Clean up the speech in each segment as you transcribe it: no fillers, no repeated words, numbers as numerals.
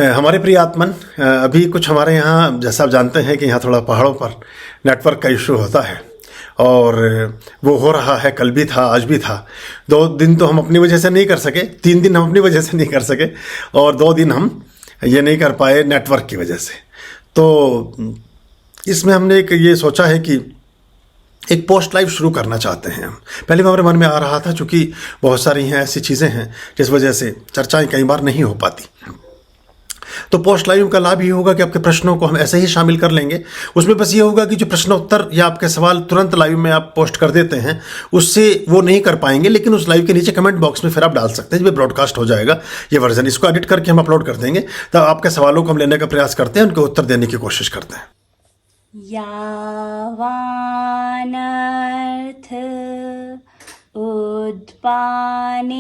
हमारे प्रिय आत्मन, अभी कुछ हमारे यहाँ, जैसा आप जानते हैं कि यहाँ थोड़ा पहाड़ों पर नेटवर्क का इशू होता है और वो हो रहा है। कल भी था, आज भी था। 2 दिन तो हम अपनी वजह से नहीं कर सके, 3 दिन हम अपनी वजह से नहीं कर सके और 2 दिन हम ये नहीं कर पाए नेटवर्क की वजह से। तो इसमें हमने एक ये सोचा है कि एक पोस्ट लाइव शुरू करना चाहते हैं हम। पहले हमारे मन में आ रहा था, चूँकि बहुत सारी हैं ऐसी चीज़ें हैं जिस वजह से चर्चाएं कई बार नहीं हो पाती। तो पोस्ट लाइव का लाभ ये होगा कि आपके प्रश्नों को हम ऐसे ही शामिल कर लेंगे। उसमें बस ये होगा कि जो प्रश्नोत्तर या आपके सवाल तुरंत लाइव में आप पोस्ट कर देते हैं, उससे वो नहीं कर पाएंगे, लेकिन उस लाइव के नीचे कमेंट बॉक्स में फिर आप डाल सकते हैं। जब ब्रॉडकास्ट हो जाएगा ये वर्जन, इसको एडिट करके हम अपलोड कर देंगे। तब आपके सवालों को हम लेने का प्रयास करते हैं, उनके उत्तर देने की कोशिश करते हैं। यावानर्थ उद्पाने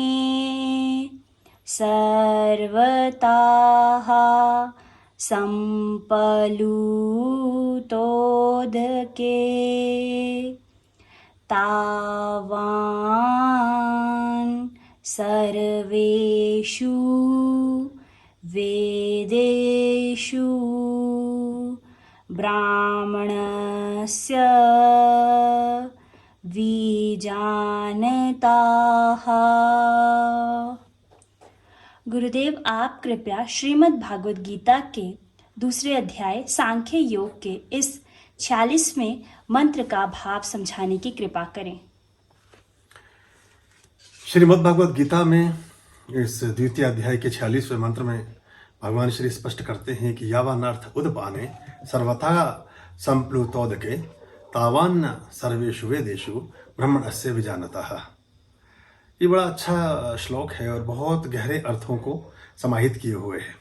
सर्वताः संपलूतोदके तावान् सर्वेषु वेदेषु ब्राह्मणस्य विजानताः। गुरुदेव, आप कृपया श्रीमद् भागवत गीता के दूसरे अध्याय सांख्य योग के इस 46वें मंत्र का भाव समझाने की कृपा करें। श्रीमद् भागवत गीता में इस द्वितीय अध्याय के 46वें मंत्र में भगवान श्री स्पष्ट करते हैं कि यावानर्थ उद्पाने सर्वथा संप्लुतोदके तावान सर्वेषु वेदेषु ब्रह्मणस्य विजानतः। ये बड़ा अच्छा श्लोक है और बहुत गहरे अर्थों को समाहित किए हुए है।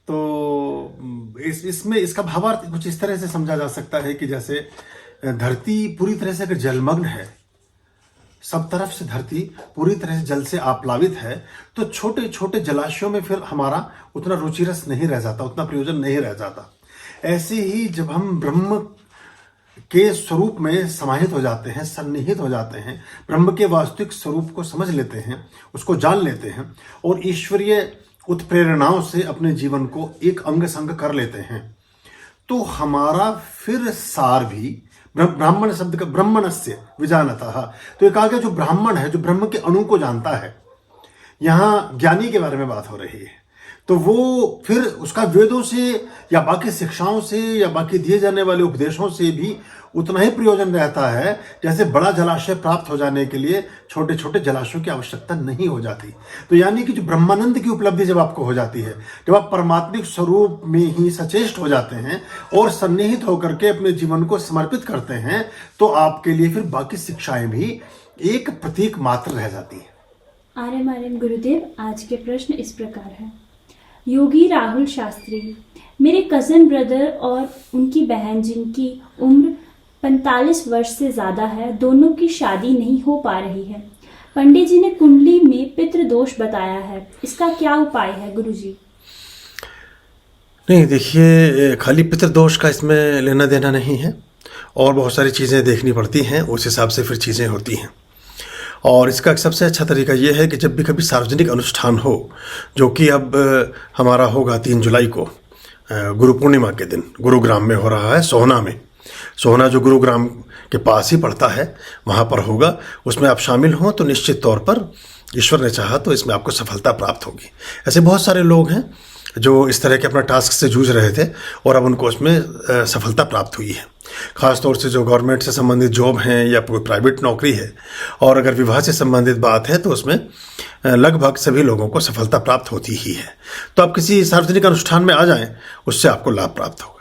तो इसमें इसका भावार्थ कुछ इस तरह से समझा जा सकता है कि जैसे धरती पूरी तरह से अगर जलमग्न है, सब तरफ से धरती पूरी तरह से जल से आप्लावित है, तो छोटे छोटे जलाशयों में फिर हमारा उतना रुचिरस नहीं रह जाता, उतना प्रयोजन नहीं रह जाता। ऐसे ही जब हम ब्रह्म के स्वरूप में समाहित हो जाते हैं, सन्निहित हो जाते हैं, ब्रह्म के वास्तविक स्वरूप को समझ लेते हैं, उसको जान लेते हैं और ईश्वरीय उत्प्रेरणाओं से अपने जीवन को एक अंग संग कर लेते हैं, तो हमारा फिर सार भी ब्राह्मण शब्द का ब्रह्मणस्य विजानतः। तो एक आगे जो ब्राह्मण है, जो ब्रह्म के अणु को जानता है, यहाँ ज्ञानी के बारे में बात हो रही है, तो वो फिर उसका वेदों से या बाकी शिक्षाओं से या बाकी दिए जाने वाले उपदेशों से भी उतना ही प्रयोजन रहता है जैसे बड़ा जलाशय प्राप्त हो जाने के लिए छोटे छोटे जलाशयों की आवश्यकता नहीं हो जाती। तो यानी कि जो ब्रह्मानंद की उपलब्धि जब आपको हो जाती है, जब आप परमात्मिक स्वरूप में ही सचेष्ट हो जाते हैं और सन्निहित होकर के अपने जीवन को समर्पित करते हैं, तो आपके लिए फिर बाकी शिक्षाएं भी एक प्रतीक मात्र रह जाती है। आर्यन गुरुदेव, आज के प्रश्न इस प्रकार है। योगी राहुल शास्त्री, मेरे कज़न ब्रदर और उनकी बहन जिनकी उम्र 45 वर्ष से ज़्यादा है, दोनों की शादी नहीं हो पा रही है। पंडित जी ने कुंडली में पितृदोष बताया है, इसका क्या उपाय है गुरुजी? नहीं, देखिए, खाली पितृदोष का इसमें लेना देना नहीं है और बहुत सारी चीज़ें देखनी पड़ती हैं, उस हिसाब से फिर चीज़ें होती हैं। और इसका एक सबसे अच्छा तरीका यह है कि जब भी कभी सार्वजनिक अनुष्ठान हो, जो कि अब हमारा होगा 3 जुलाई को, गुरु पूर्णिमा के दिन, गुरुग्राम में हो रहा है, सोहना में। सोहना जो गुरुग्राम के पास ही पड़ता है, वहाँ पर होगा। उसमें आप शामिल हों तो निश्चित तौर पर ईश्वर ने चाहा तो इसमें आपको सफलता प्राप्त होगी। ऐसे बहुत सारे लोग हैं जो इस तरह के अपना टास्क से जूझ रहे थे और अब उनको उसमें सफलता प्राप्त हुई है। ख़ास तौर से जो गवर्नमेंट से संबंधित जॉब हैं या कोई प्राइवेट नौकरी है, और अगर विवाह से संबंधित बात है तो उसमें लगभग सभी लोगों को सफलता प्राप्त होती ही है। तो आप किसी सार्वजनिक अनुष्ठान में आ जाएं, उससे आपको लाभ प्राप्त होगा।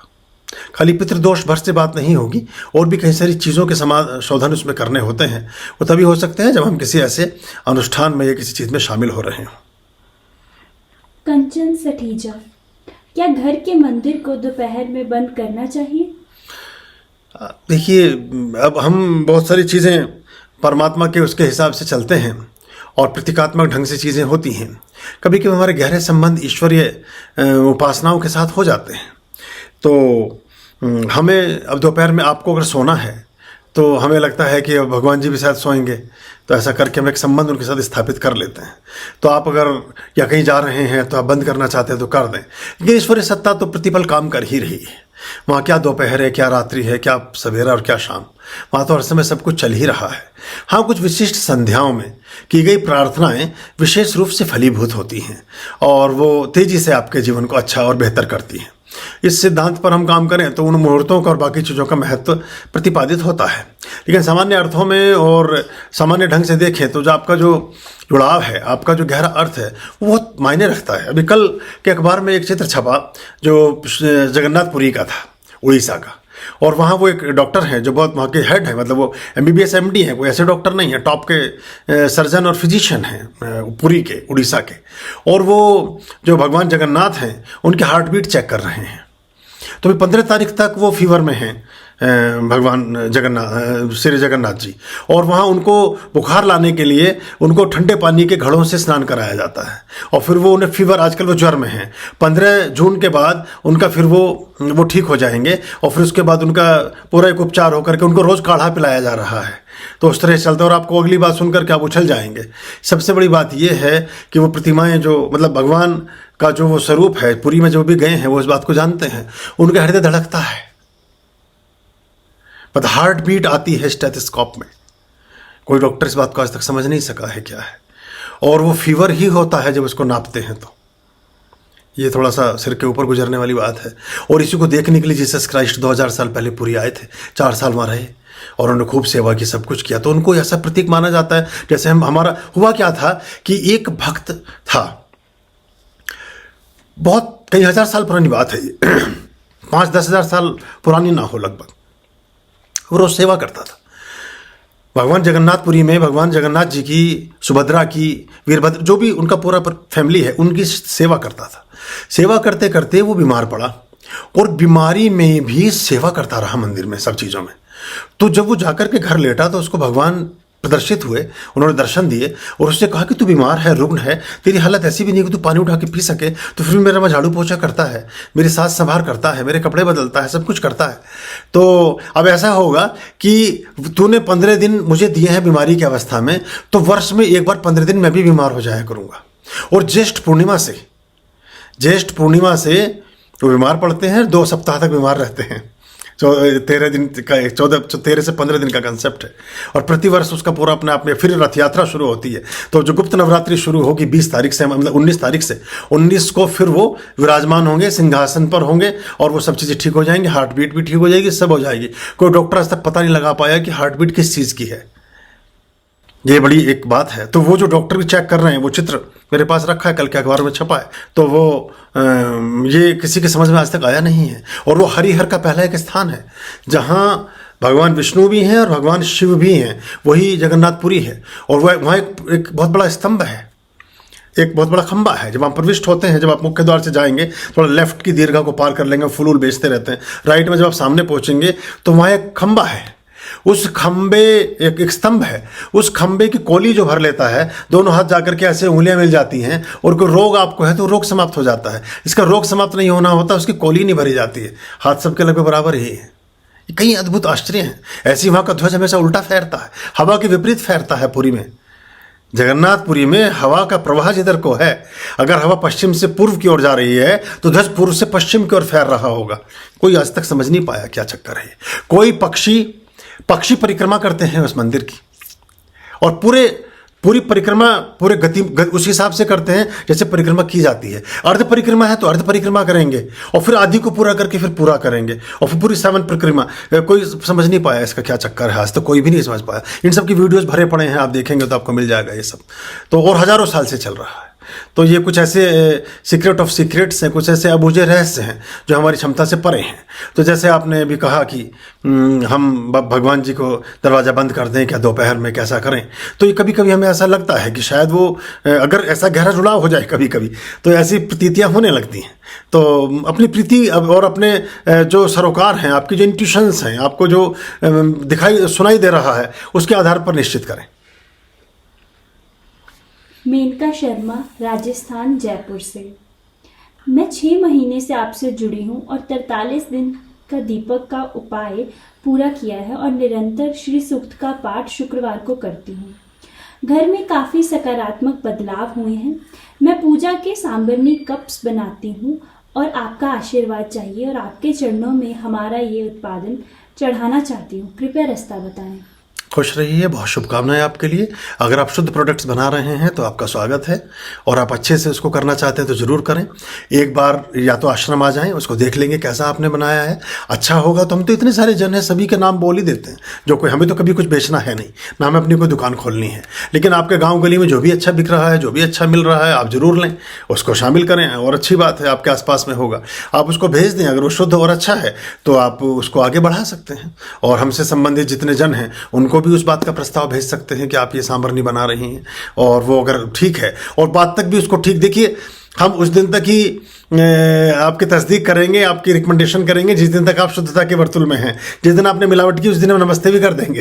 खाली पितृदोष भर से बात नहीं होगी, और भी कई सारी चीज़ों के शोधन उसमें करने होते हैं। वो तभी हो सकते हैं जब हम किसी ऐसे अनुष्ठान में या किसी चीज़ में शामिल हो रहे हों। कंचन सठीजा, क्या घर के मंदिर को दोपहर में बंद करना चाहिए? देखिए, अब हम बहुत सारी चीज़ें परमात्मा के उसके हिसाब से चलते हैं और प्रतीकात्मक ढंग से चीज़ें होती हैं। कभी कभी हमारे गहरे संबंध ईश्वरीय उपासनाओं के साथ हो जाते हैं। तो हमें अब दोपहर में आपको अगर सोना है तो हमें लगता है कि अब भगवान जी भी शायद सोएंगे, तो ऐसा करके हम एक संबंध उनके साथ स्थापित कर लेते हैं। तो आप अगर या कहीं जा रहे हैं तो आप बंद करना चाहते हैं तो कर दें, लेकिन ईश्वरीय सत्ता तो प्रतिपल काम कर ही रही है। वहाँ क्या दोपहर है, क्या रात्रि है, क्या सवेरा और क्या शाम, वहाँ तो हर समय सब कुछ चल ही रहा है। हाँ, कुछ विशिष्ट संध्याओं में की गई प्रार्थनाएं विशेष रूप से फलीभूत होती हैं और वो तेजी से आपके जीवन को अच्छा और बेहतर करती हैं। इस सिद्धांत पर हम काम करें तो उन मुहूर्तों का और बाकी चीज़ों का महत्व प्रतिपादित होता है। लेकिन सामान्य अर्थों में और सामान्य ढंग से देखें तो जो आपका जो जुड़ाव है, आपका जो गहरा अर्थ है, वो बहुत मायने रखता है। अभी कल के अखबार में एक चित्र छपा जो जगन्नाथपुरी का था, उड़ीसा का, और वहाँ वो एक डॉक्टर हैं जो बहुत वहाँ के हेड है, मतलब वो MBBS MD हैं, कोई ऐसे डॉक्टर नहीं है, टॉप के सर्जन और फिजिशियन हैं पुरी के, उड़ीसा के। और वो जो भगवान जगन्नाथ हैं उनके हार्ट बीट चेक कर रहे हैं। तो 15 तारीख तक वो फीवर में हैं भगवान जगन्नाथ, श्री जगन्नाथ जी, और वहाँ उनको बुखार लाने के लिए उनको ठंडे पानी के घड़ों से स्नान कराया जाता है और फिर वो उन्हें फीवर, आजकल वो ज्वर में हैं, 15 जून के बाद उनका फिर वो ठीक हो जाएंगे और फिर उसके बाद उनका पूरा एक उपचार होकर के उनको रोज़ काढ़ा पिलाया जा रहा है। तो उस तरह चलता है। और आपको अगली बात सुनकर के आप उछल जाएंगे। सबसे बड़ी बात यह है कि वो प्रतिमाएं जो, मतलब भगवान का जो वो स्वरूप है, पुरी में जो भी गए हैं वो इस बात को जानते हैं, उनका हृदय धड़कता है, मतलब हार्ट बीट आती है स्टेथोस्कोप में। कोई डॉक्टर इस बात को आज तक समझ नहीं सका है क्या है, और वो फीवर ही होता है जब उसको नापते हैं। तो ये थोड़ा सा सिर के ऊपर गुजरने वाली बात है। और इसी को देखने के लिए जीसस क्राइस्ट 2000 साल पहले पुरी आए थे, 4 साल वहाँ रहे और उन्होंने खूब सेवा की, सब कुछ किया। तो उनको ऐसा प्रतीक माना जाता है जैसे हमारा हुआ क्या था कि एक भक्त था, बहुत कई हजार साल पुरानी बात है, 5-10 हजार साल पुरानी ना हो लगभग, वो रोज सेवा करता था भगवान जगन्नाथपुरी में। भगवान जगन्नाथ जी की, सुभद्रा की, वीरभद्र, जो भी उनका पूरा फैमिली है, उनकी सेवा करता था। सेवा करते करते वो बीमार पड़ा और बीमारी में भी सेवा करता रहा मंदिर में, सब चीज़ों में। तो जब वो जाकर के घर लेटा तो उसको भगवान प्रदर्शित हुए, उन्होंने दर्शन दिए और उसने कहा कि तू बीमार है, रुग्ण है, तेरी हालत ऐसी भी नहीं कि तू पानी उठा के पी सके, तो फिर मेरा मैं झाड़ू पोछा करता है, मेरी सास संभार करता है, मेरे कपड़े बदलता है, सब कुछ करता है। तो अब ऐसा होगा कि तूने 15 दिन मुझे दिए हैं बीमारी की अवस्था में, तो वर्ष में एक बार 15 दिन मैं भी बीमार हो जाया करूँगा। और ज्येष्ठ पूर्णिमा से वो बीमार पड़ते हैं, 2 सप्ताह तक बीमार रहते हैं। 13 दिन का, 13 से 15 दिन का कंसेप्ट है। और प्रतिवर्ष उसका पूरा अपने आप में फिर रथ यात्रा शुरू होती है। तो जो गुप्त नवरात्रि शुरू होगी 20 तारीख से, मतलब 19 तारीख से, 19 को फिर वो विराजमान होंगे, सिंहासन पर होंगे और वो सब चीज़ें ठीक हो जाएंगी, हार्ट बीट भी ठीक हो जाएगी, सब हो जाएगी। कोई डॉक्टर आज तक पता नहीं लगा पाया कि हार्ट बीट किस चीज़ की है। ये बड़ी एक बात है। तो वो जो डॉक्टर भी चेक कर रहे हैं, वो चित्र मेरे पास रखा है, कल के अखबार में छपा है। तो वो ये किसी के समझ में आज तक आया नहीं है। और वो हरिहर का पहला एक स्थान है जहाँ भगवान विष्णु भी हैं और भगवान शिव भी हैं, वही जगन्नाथपुरी है। और वहाँ एक बहुत बड़ा स्तंभ है, एक बहुत बड़ा खंबा है। जब आप प्रविष्ट होते हैं, जब आप मुख्य द्वार से जाएंगे, थोड़ा लेफ्ट की दीर्घा को पार कर लेंगे, फूल बेचते रहते हैं, राइट में जब आप सामने पहुँचेंगे तो वहाँ एक खंबा है। उस खंबे, एक स्तंभ है, उस खंबे की कोली जो भर लेता है, दोनों हाथ जाकर के ऐसे उंगलियां मिल जाती हैं और कोई रोग आपको है तो रोग समाप्त हो जाता है। इसका रोग समाप्त नहीं होना होता, उसकी कोली नहीं भरी जाती है। हाथ सबके लगभग बराबर ही है। कई अद्भुत आश्चर्य हैं। ऐसी वहाँ का ध्वज हमेशा उल्टा फैरता है, हवा के विपरीत फैरता है। पुरी में, जगन्नाथपुरी में हवा का प्रवाह जिधर को है, अगर हवा पश्चिम से पूर्व की ओर जा रही है तो ध्वज पूर्व से पश्चिम की ओर फैर रहा होगा। कोई आज तक समझ नहीं पाया क्या चक्कर है। कोई पक्षी परिक्रमा करते हैं उस मंदिर की, और पूरी परिक्रमा पूरे गति उस हिसाब से करते हैं जैसे परिक्रमा की जाती है। अर्ध परिक्रमा है तो अर्ध परिक्रमा करेंगे और फिर आधी को पूरा करके फिर पूरा करेंगे और फिर पूरी 7 परिक्रमा। कोई समझ नहीं पाया इसका क्या चक्कर है, आज तक कोई भी नहीं समझ पाया। इन सब की वीडियोस भरे पड़े हैं, आप देखेंगे तो आपको मिल जाएगा ये सब। तो और हजारों साल से चल रहा है। तो ये कुछ ऐसे सीक्रेट ऑफ सीक्रेट्स हैं, कुछ ऐसे अबूझे रहस्य हैं जो हमारी क्षमता से परे हैं। तो जैसे आपने भी कहा कि हम भगवान जी को दरवाज़ा बंद कर दें क्या दोपहर में, कैसा करें, तो ये कभी कभी हमें ऐसा लगता है कि शायद वो अगर ऐसा गहरा जुड़ाव हो जाए कभी कभी तो ऐसी प्रतीतियाँ होने लगती हैं। तो अपनी प्रीति और अपने जो सरोकार हैं, आपकी जो इंट्यूशंस हैं, आपको जो सुनाई दे रहा है, उसके आधार पर निश्चित करें। मेनका शर्मा, राजस्थान, जयपुर से। मैं 6 महीने से आपसे जुड़ी हूँ और 43 दिन का दीपक का उपाय पूरा किया है और निरंतर श्री सूक्त का पाठ शुक्रवार को करती हूँ। घर में काफ़ी सकारात्मक बदलाव हुए हैं। मैं पूजा के सांबरनी कप्स बनाती हूँ और आपका आशीर्वाद चाहिए और आपके चरणों में हमारा ये उत्पादन चढ़ाना चाहती हूँ। कृपया रास्ता बताएं। खुश रहिए, बहुत शुभकामनाएं आपके लिए। अगर आप शुद्ध प्रोडक्ट्स बना रहे हैं तो आपका स्वागत है, और आप अच्छे से उसको करना चाहते हैं तो ज़रूर करें। एक बार या तो आश्रम आ जाएं, उसको देख लेंगे कैसा आपने बनाया है। अच्छा होगा तो हम तो इतने सारे जन हैं, सभी के नाम बोल ही देते हैं। जो कोई, हमें तो कभी कुछ बेचना है नहीं, ना हमें अपनी कोई दुकान खोलनी है, लेकिन आपके गाँव गली में जो भी अच्छा बिक रहा है, जो भी अच्छा मिल रहा है, आप ज़रूर लें, उसको शामिल करें। और अच्छी बात है, आपके आसपास में होगा, आप उसको भेज दें। अगर वो शुद्ध और अच्छा है तो आप उसको आगे बढ़ा सकते हैं, और हमसे संबंधित जितने जन हैं उनको भी उस बात का प्रस्ताव भेज सकते हैं कि आप ये सांभरनी बना रही हैं, और वो अगर ठीक है, और बाद तक भी उसको ठीक, देखिए हम उस दिन तक ही आपकी तस्दीक करेंगे, आपकी रिकमेंडेशन करेंगे जिस दिन तक आप शुद्धता के वर्तुल में हैं। जिस दिन आपने मिलावट की उस दिन हम नमस्ते भी कर देंगे।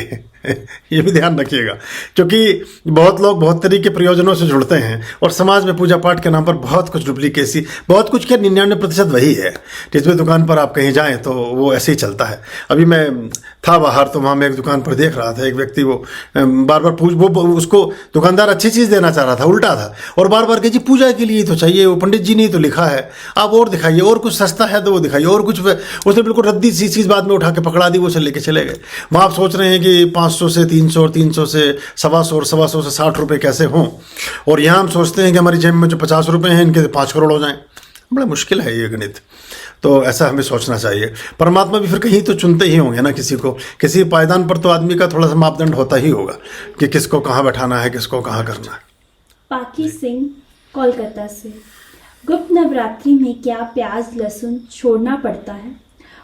ये भी ध्यान रखिएगा, क्योंकि बहुत लोग बहुत तरीके के प्रयोजनों से जुड़ते हैं, और समाज में पूजा पाठ के नाम पर बहुत कुछ डुप्लीकेसी, बहुत कुछ क्या 99% वही है। जिसमें दुकान पर आप कहीं जाएं तो वो ऐसे ही चलता है। अभी मैं था बाहर, तो वहाँ मैं एक दुकान पर देख रहा था, एक व्यक्ति वो बार बार वो उसको दुकानदार अच्छी चीज़ देना चाह रहा था, उल्टा था, और बार बार कहे जी पूजा के लिए तो चाहिए, वो पंडित जी ने तो लिखा है, आप और दिखाइए, और कुछ सस्ता है तो वो दिखाइए, और कुछ। उसने बिल्कुल रद्दी सी चीज़ बाद में उठा के पकड़ा दी, वो लेके चले गए। वहाँ आप सोच रहे हैं कि 500 से 300 और 300 से 125 और 125 से 60 रुपये कैसे हों, और यहाँ हम सोचते हैं कि हमारी जेब में जो 50 रुपये हैं इनके 5 करोड़ हो जाएं। बड़ा मुश्किल है ये गणित। तो ऐसा हमें सोचना चाहिए। परमात्मा भी फिर कहीं तो चुनते ही होंगे ना किसी को, किसी पायदान पर तो आदमी का थोड़ा सा मापदंड होता ही होगा कि किसको कहाँ बैठाना है, किसको कहाँ करना है। पाकी सिंह कोलकाता से, गुप्त नवरात्रि में क्या प्याज लहसुन छोड़ना पड़ता है?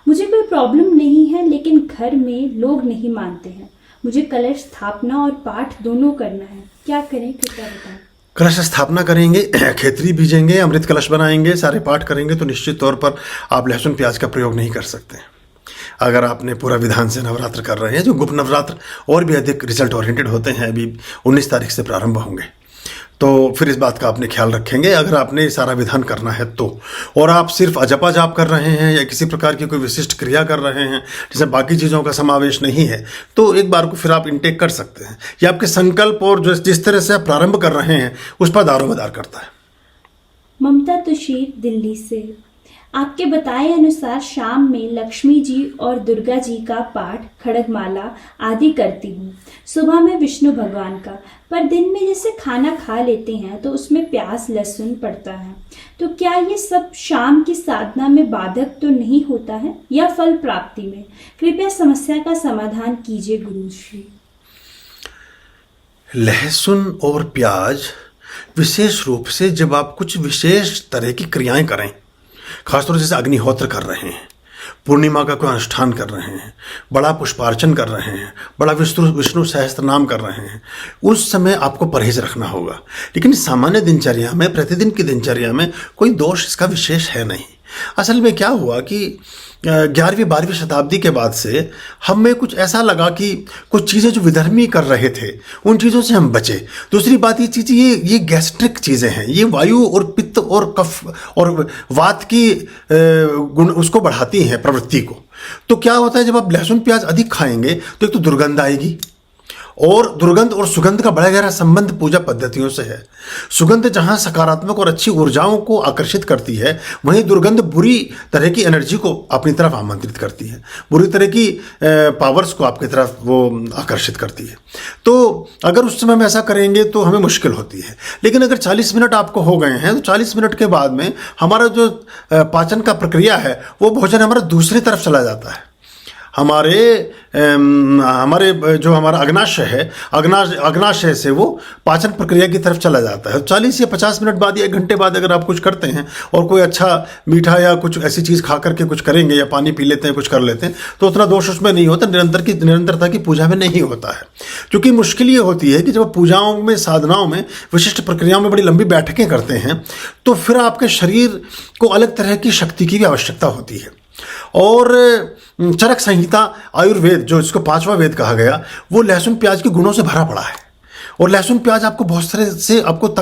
मुझे कोई प्रॉब्लम नहीं है, लेकिन घर में लोग नहीं मानते हैं। मुझे कलश स्थापना और पाठ दोनों करना है, क्या करें? कृपया बताएं। कलश स्थापना करेंगे, खेतरी बीजेंगे, अमृत कलश बनाएंगे, सारे पाठ करेंगे तो निश्चित तौर पर आप लहसुन प्याज का प्रयोग नहीं कर सकते। अगर आपने पूरा विधान से नवरात्र कर रहे हैं, जो गुप्त नवरात्र और भी अधिक रिजल्ट ओरिएंटेड होते हैं, अभी 19 तारीख से प्रारंभ होंगे, तो फिर इस बात का आपने ख्याल रखेंगे अगर आपने सारा विधान करना है तो। और आप सिर्फ अजपा जाप कर रहे हैं या किसी प्रकार की कोई विशिष्ट क्रिया कर रहे हैं जिसमें बाकी चीज़ों का समावेश नहीं है, तो एक बार को फिर आप इनटेक कर सकते हैं। ये आपके संकल्प और जो जिस तरह से आप प्रारंभ कर रहे हैं उस पर दारोमदार करता है। ममता तुशीर दिल्ली से, आपके बताए अनुसार शाम में लक्ष्मी जी और दुर्गा जी का पाठ, खड़गमाला आदि करती हूँ। सुबह में विष्णु भगवान का, पर दिन में जैसे खाना खा लेते हैं तो उसमें प्याज लहसुन पड़ता है, तो क्या ये सब शाम की साधना में बाधक तो नहीं होता है या फल प्राप्ति में? कृपया समस्या का समाधान कीजिए गुरुश्री। लहसुन और प्याज विशेष रूप से जब आप कुछ विशेष तरह की क्रियाएं करें, खासतौर से जैसे अग्निहोत्र कर रहे हैं, पूर्णिमा का कोई अनुष्ठान कर रहे हैं, बड़ा पुष्पार्चन कर रहे हैं, बड़ा विष्णु सहस्त्र नाम कर रहे हैं, उस समय आपको परहेज रखना होगा। लेकिन सामान्य दिनचर्या में, प्रतिदिन की दिनचर्या में कोई दोष इसका विशेष है नहीं। असल में क्या हुआ कि 11वीं 12वीं शताब्दी के बाद से हमें कुछ ऐसा लगा कि कुछ चीज़ें जो विधर्मी कर रहे थे उन चीज़ों से हम बचे। दूसरी बात ये गैस्ट्रिक चीज़ें हैं, ये वायु और पित्त और कफ और वात की गुण उसको बढ़ाती हैं, प्रवृत्ति को। तो क्या होता है, जब आप लहसुन प्याज अधिक खाएंगे तो एक तो दुर्गंध आएगी, और दुर्गंध और सुगंध का बड़ा गहरा संबंध पूजा पद्धतियों से है। सुगंध जहाँ सकारात्मक और अच्छी ऊर्जाओं को आकर्षित करती है, वहीं दुर्गंध बुरी तरह की एनर्जी को अपनी तरफ आमंत्रित करती है, बुरी तरह की पावर्स को आपकी तरफ वो आकर्षित करती है। तो अगर उस समय में ऐसा करेंगे तो हमें मुश्किल होती है। लेकिन अगर 40 मिनट आपको हो गए हैं तो 40 मिनट के बाद में हमारा जो पाचन का प्रक्रिया है वो भोजन हमारा दूसरी तरफ चला जाता है। हमारे जो हमारा अग्नाशय है, अग्नाशय से वो पाचन प्रक्रिया की तरफ चला जाता है। 40 या 50 मिनट बाद या 1 घंटे बाद अगर आप कुछ करते हैं और कोई अच्छा मीठा या कुछ ऐसी चीज़ खा करके कुछ करेंगे या पानी पी लेते हैं, कुछ कर लेते हैं, तो उतना दोष उसमें नहीं होता, निरंतरता की पूजा में नहीं होता है। क्योंकि मुश्किल ये होती है कि जब पूजाओं में, साधनाओं में, विशिष्ट प्रक्रियाओं में बड़ी लंबी बैठकें करते हैं तो फिर आपके शरीर को अलग तरह की शक्ति की भी आवश्यकता होती है। और चरक संहिता आयुर्वेद, जो इसको 5वां वेद कहा गया, वो लहसुन प्याज के गुणों से भरा पड़ा है। और लहसुन प्याज आपको बहुत तरह से आपको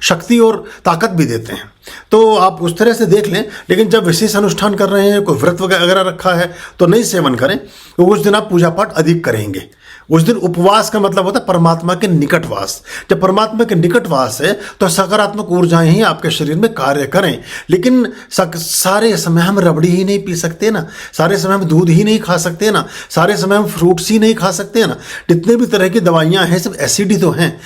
शक्ति और ताकत भी देते हैं। तो आप उस तरह से देख लें। लेकिन जब विशेष अनुष्ठान कर रहे हैं, कोई व्रत वगैरह रखा है, तो नहीं सेवन करें। तो उस दिन आप पूजा पाठ अधिक करेंगे। उस दिन उपवास का मतलब होता है परमात्मा के निकटवास। जब परमात्मा के निकटवास है तो सकारात्मक ऊर्जाएं ही आपके शरीर में कार्य करें। लेकिन सारे समय हम रबड़ी ही नहीं पी सकते ना, सारे समय हम दूध ही नहीं खा सकते ना, सारे समय हम फ्रूट्स ही नहीं खा सकते ना। जितने भी तरह की दवाइयां हैं सब एसिड ही तो हैं।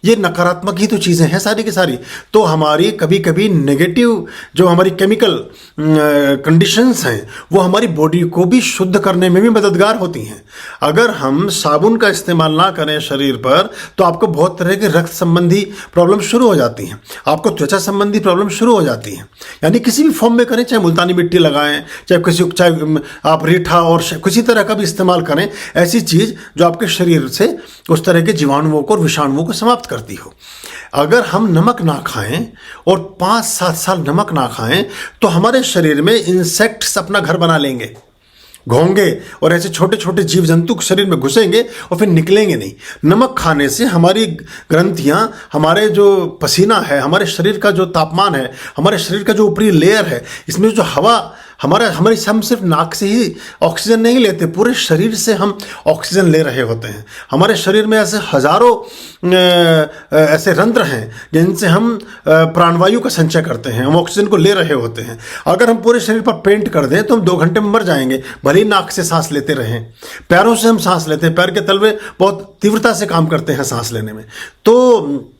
ये नकारात्मक ही तो चीज़ें हैं सारी की सारी। तो हमारी कभी कभी नेगेटिव जो हमारी केमिकल कंडीशंस हैं वो हमारी बॉडी को भी शुद्ध करने में भी मददगार होती हैं। अगर हम साबुन का इस्तेमाल ना करें शरीर पर तो आपको बहुत तरह के रक्त संबंधी प्रॉब्लम शुरू हो जाती हैं, आपको त्वचा संबंधी प्रॉब्लम शुरू हो जाती हैं। यानी किसी भी फॉर्म में करें, चाहे मुल्तानी मिट्टी लगाएं, चाहे आप रीठा और किसी तरह का भी इस्तेमाल करें, ऐसी चीज़ जो आपके शरीर से उस तरह के जीवाणुओं को और विषाणुओं को समाप्त करती हो। अगर हम नमक ना खाएं और 5-7 साल नमक ना खाएं तो हमारे शरीर में इंसेक्ट्स अपना घर बना लेंगे, घोंगे, और ऐसे छोटे छोटे जीव जंतु शरीर में घुसेंगे और फिर निकलेंगे नहीं। नमक खाने से हमारी ग्रंथियां, हमारे जो पसीना है, हमारे शरीर का जो तापमान है, हमारे शरीर का जो ऊपरी लेयर है, इसमें जो हवा हम सिर्फ नाक से ही ऑक्सीजन नहीं लेते, पूरे शरीर से हम ऑक्सीजन ले रहे होते हैं। हमारे शरीर में ऐसे हजारों ऐसे रंध्र हैं जिनसे हम प्राणवायु का संचय करते हैं, हम ऑक्सीजन को ले रहे होते हैं। अगर हम पूरे शरीर पर पेंट कर दें तो हम 2 घंटे में मर जाएंगे, भले ही नाक से सांस लेते रहें। पैरों से हम सांस लेते हैं, पैर के तलवे बहुत तीव्रता से काम करते हैं सांस लेने में। तो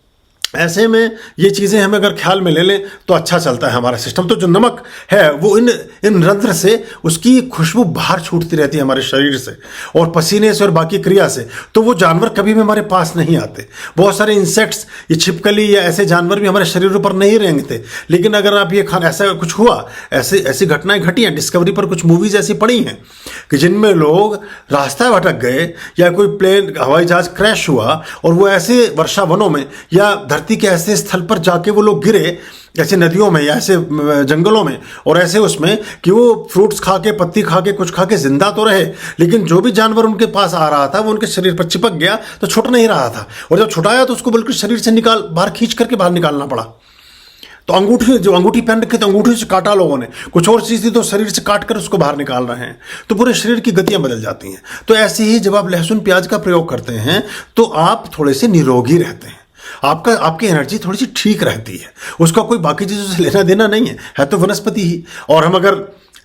ऐसे में ये चीज़ें हमें अगर ख्याल में ले लें तो अच्छा चलता है हमारा सिस्टम। तो जो नमक है वो इन रंध्र से उसकी खुशबू बाहर छूटती रहती है हमारे शरीर से और पसीने से और बाकी क्रिया से। तो वो जानवर कभी भी हमारे पास नहीं आते। बहुत सारे इंसेक्ट्स, ये छिपकली या ऐसे जानवर भी हमारे शरीर पर नहीं रेंगते। लेकिन अगर आप ये ऐसा कुछ हुआ, ऐसी घटनाएं घटी हैं, डिस्कवरी पर कुछ मूवीज ऐसी पड़ी हैं कि जिनमें लोग रास्ता भटक गए या कोई प्लेन हवाई जहाज क्रैश हुआ और वो ऐसे वर्षा वनों में या धरती के ऐसे स्थल पर जाके वो लोग गिरे, ऐसे नदियों में या ऐसे जंगलों में, और ऐसे उसमें कि वो फ्रूट्स खा के, पत्ती खा के, कुछ खा के जिंदा तो रहे, लेकिन जो भी जानवर उनके पास आ रहा था वो उनके शरीर पर चिपक गया तो छूट नहीं रहा था। और जब छुटाया तो उसको बिल्कुल शरीर से बाहर खींच करके बाहर निकालना पड़ा। तो अंगूठी पहन रखी तो अंगूठी से काटा लोगों ने, कुछ और चीज़ थी तो शरीर से काट कर उसको बाहर निकाल रहे हैं। तो पूरे शरीर की गतियां बदल जाती हैं। तो ऐसे ही जब आप लहसुन प्याज का प्रयोग करते हैं तो आप थोड़े से निरोगी रहते हैं, आपकी एनर्जी थोड़ी सी ठीक रहती है। उसका कोई बाकी चीज़ों से लेना देना नहीं है तो वनस्पति ही। और हम अगर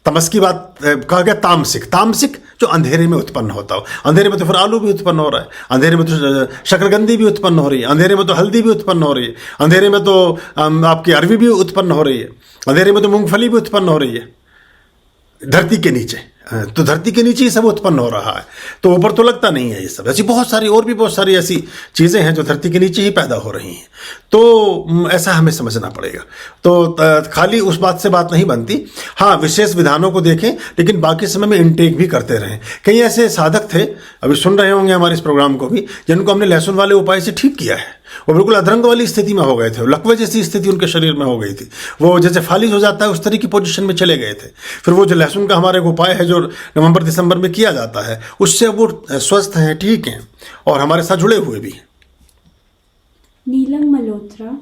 तमस की बात कहा गया, तामसिक जो अंधेरे में उत्पन्न होता हो, अंधेरे में तो फिर आलू भी उत्पन्न हो रहा है, अंधेरे में तो शकरकंदी भी उत्पन्न हो रही है, अंधेरे में तो हल्दी भी उत्पन्न हो रही है, अंधेरे में तो आपकी अरवी भी उत्पन्न हो रही है, अंधेरे में तो मूंगफली भी उत्पन्न हो रही है धरती के नीचे। तो धरती के नीचे ही सब उत्पन्न हो रहा है, तो ऊपर तो लगता नहीं है ये सब। ऐसी बहुत सारी ऐसी चीज़ें हैं जो धरती के नीचे ही पैदा हो रही हैं। तो ऐसा हमें समझना पड़ेगा। तो खाली उस बात से बात नहीं बनती। हाँ, विशेष विधानों को देखें लेकिन बाकी समय में इनटेक भी करते रहें। कई ऐसे साधक थे, अभी सुन रहे होंगे हमारे इस प्रोग्राम को भी, जिनको हमने लहसुन वाले उपाय से ठीक किया है। वो बिल्कुल अधरंग वाली स्थिति में हो गए थे, लकवे जैसी स्थिति उनके शरीर में हो गई थी। वो जैसे फालिज हो जाता है उस तरह की पोजीशन में चले गए थे। फिर वो जो लहसुन का हमारे उपाय है जो नवंबर दिसंबर में किया जाता है, उससे वो स्वस्थ हैं, ठीक हैं और हमारे साथ जुड़े हुए भी हैं। नीलम मल्होत्रा,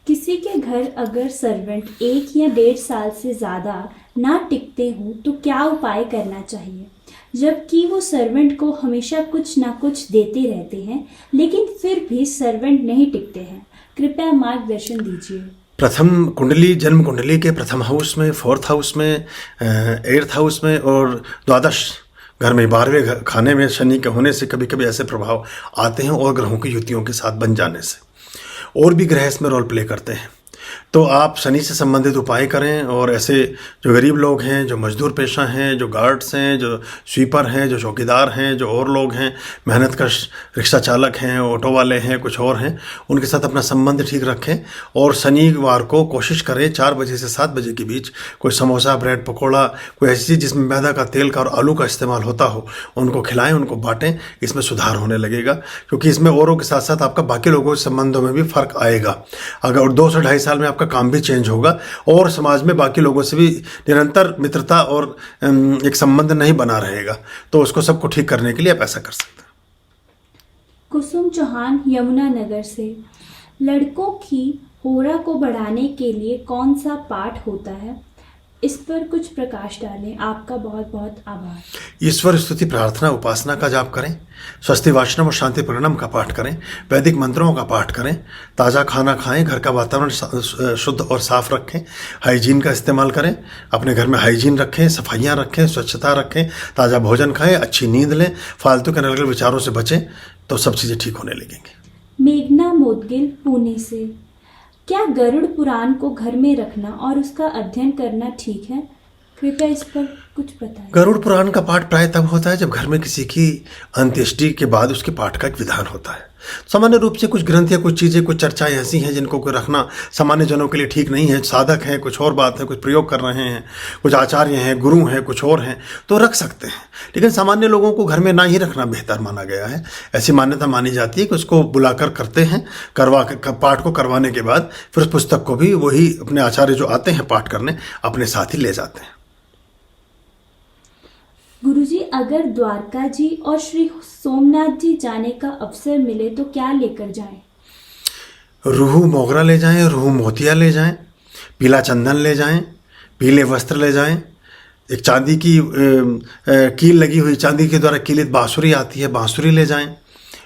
किसी के घर अगर सर्वेंट 1 या 1.5 साल से ज़्यादा ना टिकते हों तो क्या उपाय करना चाहिए, जबकि वो सर्वेंट को हमेशा कुछ ना कुछ देते रहते हैं लेकिन फिर भी सर्वेंट नहीं टिकते हैं? कृपया मार्गदर्शन दीजिए। प्रथम कुंडली, जन्म कुंडली के प्रथम हाउस में, 4th हाउस में, 8th हाउस में और द्वादश घर में 12वें खाने में शनि के होने से कभी कभी ऐसे प्रभाव आते हैं और ग्रहों की युतियों के साथ बन जाने से। और भी ग्रह इसमें रोल प्ले करते हैं। तो आप शनि से संबंधित उपाय करें। और ऐसे जो गरीब लोग हैं, जो मजदूर पेशा हैं, जो गार्ड्स हैं, जो स्वीपर हैं, जो चौकीदार हैं, जो और लोग हैं, मेहनत कश रिक्शा चालक हैं, ऑटो वाले हैं, कुछ और हैं, उनके साथ अपना संबंध ठीक रखें। और शनिवार को कोशिश करें 4 बजे से 7 बजे के बीच कोई समोसा, ब्रेड पकौड़ा, कोई ऐसी चीज़ जिसमें मैदा का, तेल का और आलू का इस्तेमाल होता हो, उनको खिलाएं, उनको बांटें। इसमें सुधार होने लगेगा, क्योंकि इसमें औरों के साथ साथ आपका बाकी लोगों के संबंधों में भी फर्क आएगा। अगर 2 से 2.5 साल में आपका काम भी चेंज होगा और समाज में बाकी लोगों से भी निरंतर मित्रता और एक संबंध नहीं बना रहेगा। तो उसको सबको ठीक करने के लिए आप ऐसा कर सकते हैं। कुसुम चौहान यमुनानगर से। लड़कों की होरा को बढ़ाने के लिए कौन सा पाठ होता है, इस पर कुछ प्रकाश डालें। आपका बहुत बहुत आभार। ईश्वर स्तुति प्रार्थना उपासना का जाप करें, स्वस्ति वाचनम और शांति प्रणम का पाठ करें, वैदिक मंत्रों का पाठ करें, ताज़ा खाना खाएं, घर का वातावरण शुद्ध और साफ रखें, हाइजीन का इस्तेमाल करें, अपने घर में हाइजीन रखें, सफाइयाँ रखें, स्वच्छता रखें, ताज़ा भोजन खाएं, अच्छी नींद लें, फालतू के अलग विचारों से बचें, तो सब चीज़ें ठीक होने लगेंगी। मेघना मोदगिल पुणे से। क्या गरुड़ पुराण को घर में रखना और उसका अध्ययन करना ठीक है? कृपया इस पर कुछ बताएं। गरुड़ पुराण का पाठ प्राय तब होता है जब घर में किसी की अंत्येष्टि के बाद उसके पाठ का एक विधान होता है। सामान्य रूप से कुछ ग्रंथ या कुछ चीज़ें, कुछ चर्चाएं ऐसी हैं जिनको कोई रखना सामान्य जनों के लिए ठीक नहीं है। साधक हैं, कुछ और बात है, कुछ प्रयोग कर रहे हैं, कुछ आचार्य हैं, गुरु हैं, कुछ और हैं, तो रख सकते हैं, लेकिन सामान्य लोगों को घर में ना ही रखना बेहतर माना गया है। ऐसी मान्यता मानी जाती है कि उसको बुलाकर करते हैं, पाठ को करवाने के बाद फिर उस पुस्तक को भी वही अपने आचार्य जो आते हैं पाठ करने अपने साथ ही ले जाते हैं। गुरुजी, अगर द्वारका जी और श्री सोमनाथ जी जाने का अवसर मिले तो क्या लेकर जाएं? रूह मोगरा ले जाएं, रूह मोतिया ले जाएं, पीला चंदन ले जाएं, पीले वस्त्र ले जाएं, एक चांदी की कील लगी हुई, चांदी के द्वारा कीलित बांसुरी आती है, बांसुरी ले जाएं,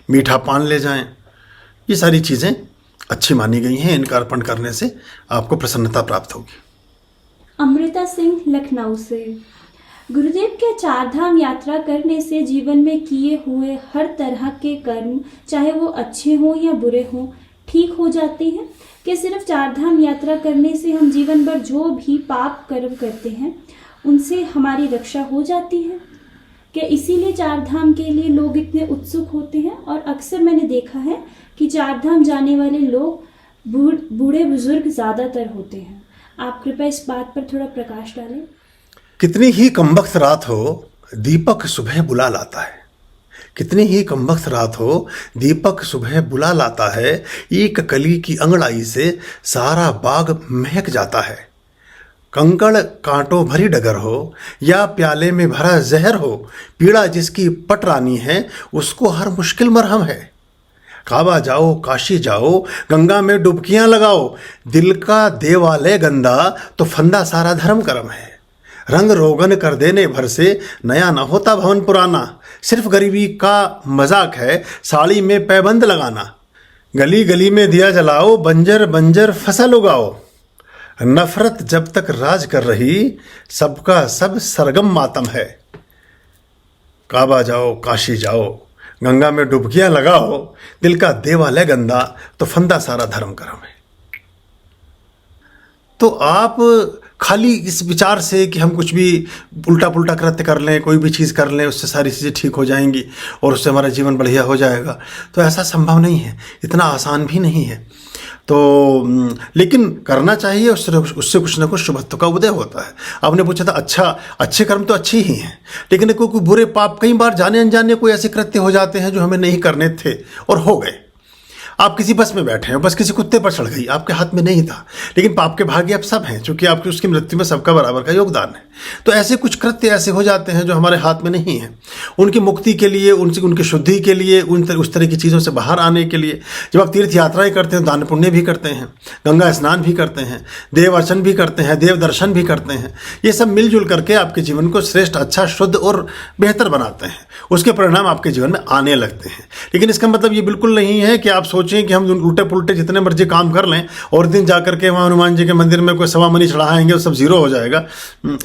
मीठा पान ले जाएं। ये सारी चीज़ें अच्छी मानी गई हैं। इनका अर्पण करने से आपको प्रसन्नता प्राप्त होगी। अमृता सिंह लखनऊ से। गुरुदेव, क्या चारधाम यात्रा करने से जीवन में किए हुए हर तरह के कर्म, चाहे वो अच्छे हों या बुरे हों, ठीक हो जाते हैं? क्या सिर्फ चारधाम यात्रा करने से हम जीवन भर जो भी पाप कर्म करते हैं उनसे हमारी रक्षा हो जाती है? क्या इसीलिए चारधाम के लिए लोग इतने उत्सुक होते हैं? और अक्सर मैंने देखा है कि चारधाम जाने वाले लोग बूढ़े बुजुर्ग ज़्यादातर होते हैं। आप कृपया इस बात पर थोड़ा प्रकाश डालें। कितनी ही कमबख्त रात हो, दीपक सुबह बुला लाता है। कितनी ही कमबख्त रात हो, दीपक सुबह बुला लाता है। एक कली की अंगड़ाई से सारा बाग महक जाता है। कंकड़ कांटों भरी डगर हो या प्याले में भरा जहर हो, पीड़ा जिसकी पटरानी है उसको हर मुश्किल मरहम है। काबा जाओ, काशी जाओ, गंगा में डुबकियां लगाओ, दिल का देवालय गंदा तो फंदा सारा धर्म कर्म है। रंग रोगन कर देने भर से नया न होता भवन पुराना, सिर्फ गरीबी का मजाक है साड़ी में पैबंद लगाना। गली गली में दिया जलाओ, बंजर बंजर फसल उगाओ, नफरत जब तक राज कर रही सबका सब सरगम मातम है। काबा जाओ, काशी जाओ, गंगा में डुबकियां लगाओ, दिल का देवालय गंदा तो फंदा सारा धर्म कर्म है। तो आप खाली इस विचार से कि हम कुछ भी उल्टा पुल्टा कृत्य कर लें, कोई भी चीज़ कर लें, उससे सारी चीज़ें ठीक हो जाएंगी और उससे हमारा जीवन बढ़िया हो जाएगा, तो ऐसा संभव नहीं है, इतना आसान भी नहीं है। तो लेकिन करना चाहिए, उससे कुछ ना कुछ शुभत्व का उदय होता है। आपने पूछा था अच्छे कर्म तो अच्छे ही हैं, लेकिन कोई बुरे पाप कई बार जाने अनजाने कोई ऐसे कृत्य हो जाते हैं जो हमें नहीं करने थे और हो गए। आप किसी बस में बैठे हैं, बस किसी कुत्ते पर चढ़ गई, आपके हाथ में नहीं था, लेकिन पाप के भागी आप सब हैं, क्योंकि आपकी उसकी मृत्यु में सबका बराबर का योगदान है। तो ऐसे कुछ कृत्य ऐसे हो जाते हैं जो हमारे हाथ में नहीं है। उनकी मुक्ति के लिए, उनकी शुद्धि के लिए, उस तरह की चीज़ों से बाहर आने के लिए जब आप तीर्थ यात्राएं करते हैं, दान पुण्य भी करते हैं, गंगा स्नान भी करते हैं, देव अर्चन भी करते हैं, देव दर्शन भी करते हैं, ये सब मिलजुल करके आपके जीवन को श्रेष्ठ, अच्छा, शुद्ध और बेहतर बनाते हैं। उसके परिणाम आपके जीवन में आने लगते हैं। लेकिन इसका मतलब ये बिल्कुल नहीं है कि आप सोचें कि हम उल्टे पुल्टे जितने मर्जी काम कर लें और दिन जा करके वहाँ हनुमान जी के मंदिर में कोई सवा मनी चढ़ाएंगे और सब जीरो हो जाएगा।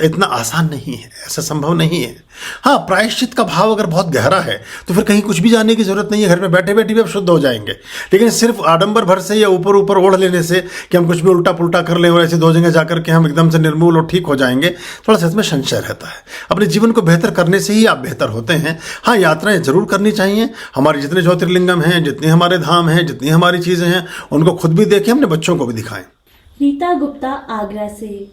इतना आसान नहीं है, ऐसा संभव नहीं है। हाँ, प्रायश्चित का भाव अगर बहुत गहरा है तो फिर कहीं कुछ भी जाने की जरूरत नहीं है, घर में बैठे बैठे भी आप शुद्ध हो जाएंगे। लेकिन सिर्फ आडंबर भर से या ऊपर ऊपर ओढ़ लेने से कि हम कुछ भी उल्टा पुल्टा कर लें और ऐसे दो जगह जाकर के हम एकदम से निर्मूल और ठीक हो जाएंगे, थोड़ा सा इसमें संशय रहता है। अपने जीवन को बेहतर करने से ही आप बेहतर होते हैं। हाँ, यात्राएं जरूर करनी चाहिए। हमारे जितने ज्योतिर्लिंगम हैं, जितने हमारे धाम हैं, जितनी हमारी चीज़ें हैं, उनको खुद भी देखें, अपने बच्चों को भी दिखाएं। रीता गुप्ता आगरा से।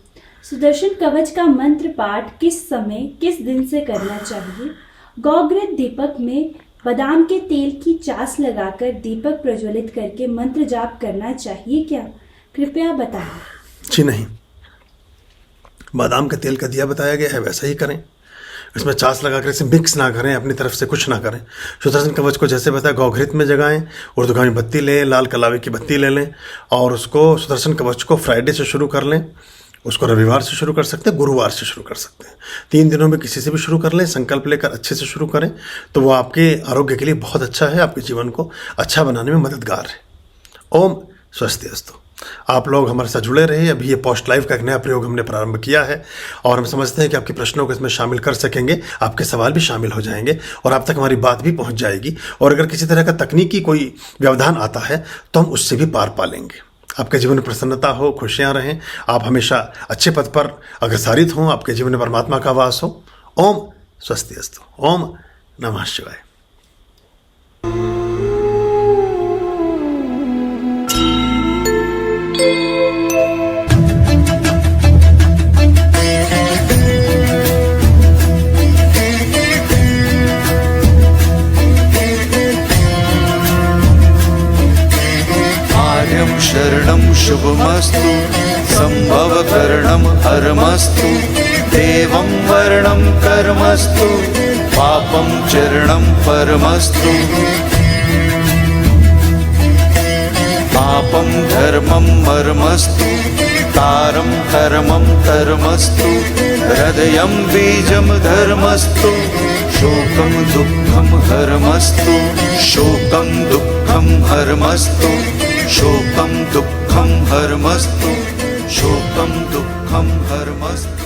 सुदर्शन कवच का मंत्र पाठ किस समय किस दिन से करना चाहिए? गौग्रत दीपक में बादाम के तेल की चास लगाकर दीपक प्रज्वलित करके मंत्र जाप करना चाहिए क्या? कृपया बताएं। जी नहीं, बादाम के तेल का दिया बताया गया है, वैसा ही करें। इसमें चास लगाकर इसे मिक्स ना करें, अपनी तरफ से कुछ ना करें। सुदर्शन कवच को जैसे बताया गौघृत में जगाएं, उर्दुगामी बत्ती लें, लाल कलावे की बत्ती ले लें और उसको सुदर्शन कवच को फ्राइडे से शुरू कर लें। उसको रविवार से शुरू कर सकते हैं, गुरुवार से शुरू कर सकते हैं। 3 दिनों में किसी से भी शुरू कर लें, संकल्प लेकर अच्छे से शुरू करें तो वो आपके आरोग्य के लिए बहुत अच्छा है, आपके जीवन को अच्छा बनाने में मददगार है। ओम स्वस्ति अस्तु। आप लोग हमारे साथ जुड़े रहे। अभी ये पोस्ट लाइव का एक नया प्रयोग हमने प्रारंभ किया है और हम समझते हैं कि आपके प्रश्नों को इसमें शामिल कर सकेंगे, आपके सवाल भी शामिल हो जाएंगे और आप तक हमारी बात भी पहुंच जाएगी। और अगर किसी तरह का तकनीकी कोई व्यवधान आता है तो हम उससे भी पार पा लेंगे। आपके जीवन में प्रसन्नता हो, खुशियां रहें, आप हमेशा अच्छे पद पर अग्रसारित हों, आपके जीवन में परमात्मा का वास हो। ओम स्वस्ति अस्तु। ओम नमः शिवाय। आर्यं शरणं शुभमस्तु, संभवकरणं हरमस्तु, देवं वर्णं कर्मस्तु, पापं चरणं परमस्तु, पापं धर्मं मर्मस्तु, तारं कर्मं कर्मस्तु, हृदयं बीजं धर्मस्तु, शोकं दुःखं हरमस्तु, शोकं दुःखं हरमस्तु, शोकं दुःखं हरमस्तु, शोकं दुःखं हरमस्तु।